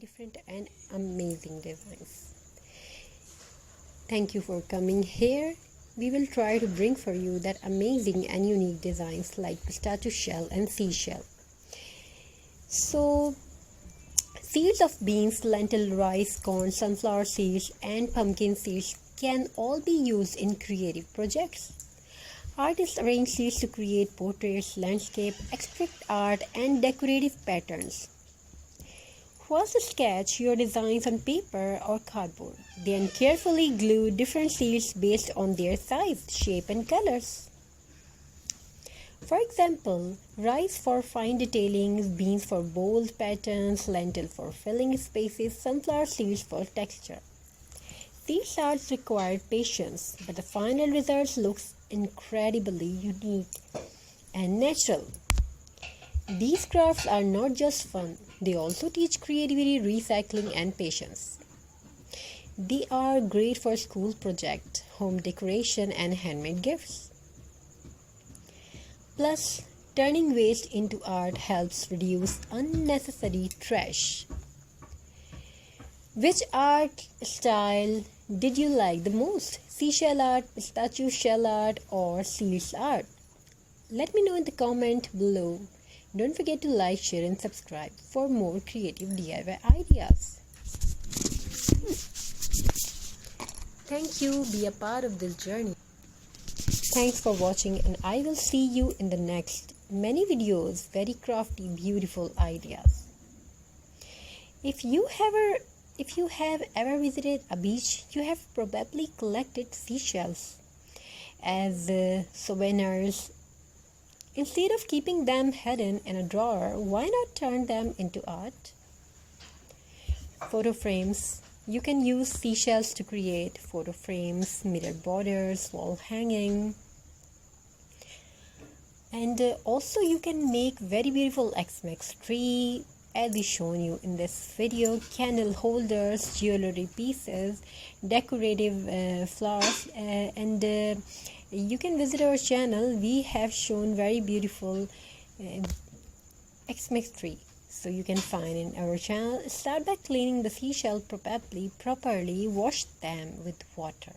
different and amazing designs. Thank you for coming here. We will try to bring for you that amazing and unique designs like pistachio shell and seashell. So, seeds of beans, lentil, rice, corn, sunflower seeds, and pumpkin seeds can all be used in creative projects. Artists arrange seeds to create portraits, landscape, abstract art, and decorative patterns. First, sketch your designs on paper or cardboard. Then carefully glue different seeds based on their size, shape, and colors. For example, rice for fine detailing, beans for bold patterns, lentil for filling spaces, sunflower seeds for texture. These arts require patience, but the final result looks incredibly unique and natural. These crafts are not just fun, they also teach creativity, recycling, and patience. They are great for school projects, home decoration, and handmade gifts. Plus, turning waste into art helps reduce unnecessary trash. Which art style did you like the most? Seashell art, pistachio shell art, or seeds art? Let me know in the comment below. Don't forget to like, share, and subscribe for more creative DIY ideas. Thank you. Be a part of this journey. Thanks for watching, and I will see you in the next many videos. Very crafty, beautiful ideas. If you have ever visited a beach, you have probably collected seashells as souvenirs. Instead of keeping them hidden in a drawer, why not turn them into art? Photo frames. You can use seashells to create photo frames, mirror borders, wall hanging. And also you can make very beautiful X-Mix tree, as is shown you in this video, candle holders, jewelry pieces, decorative flowers, and you can visit our channel. We have shown very beautiful X-Mix tree. So you can find in our channel. Start by cleaning the seashell properly, wash them with water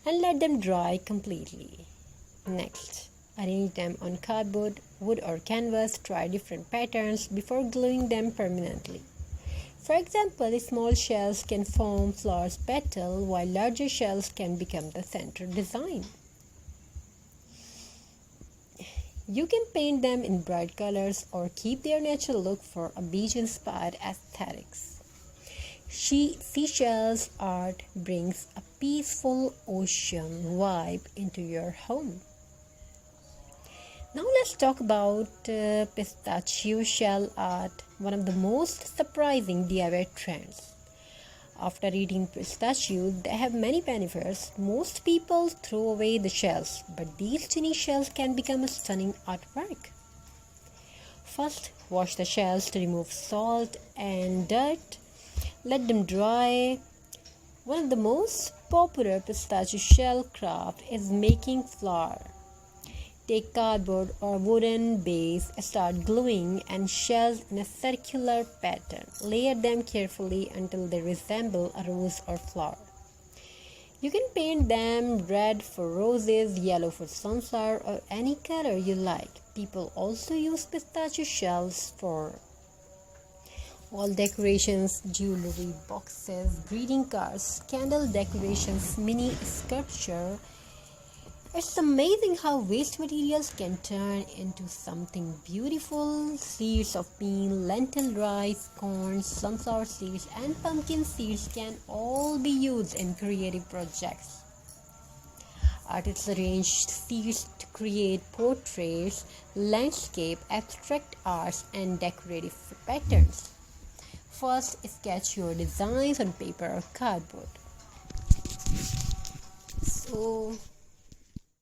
and let them dry completely. Next, arrange them on cardboard, wood or canvas. Try different patterns before gluing them permanently. For example, small shells can form flowers petal, while larger shells can become the center design. You can paint them in bright colors or keep their natural look for a beach-inspired aesthetics. Seashells art brings a peaceful ocean vibe into your home. Now let's talk about pistachio shell art, one of the most surprising DIY trends. After eating pistachios, they have many benefits. Most people throw away the shells, but these tiny shells can become a stunning artwork. First, wash the shells to remove salt and dirt. Let them dry. One of the most popular pistachio shell craft is making flour. Take cardboard or wooden base, start gluing and shells in a circular pattern. Layer them carefully until they resemble a rose or flower. You can paint them red for roses, yellow for sunflower, or any color you like. People also use pistachio shells for wall decorations, jewelry boxes, greeting cards, candle decorations, mini sculpture. It's amazing how waste materials can turn into something beautiful. Seeds of bean, lentil, rice, corn, sunflower seeds, and pumpkin seeds can all be used in creative projects. Artists arrange seeds to create portraits, landscape, abstract arts, and decorative patterns. First, sketch your designs on paper or cardboard. So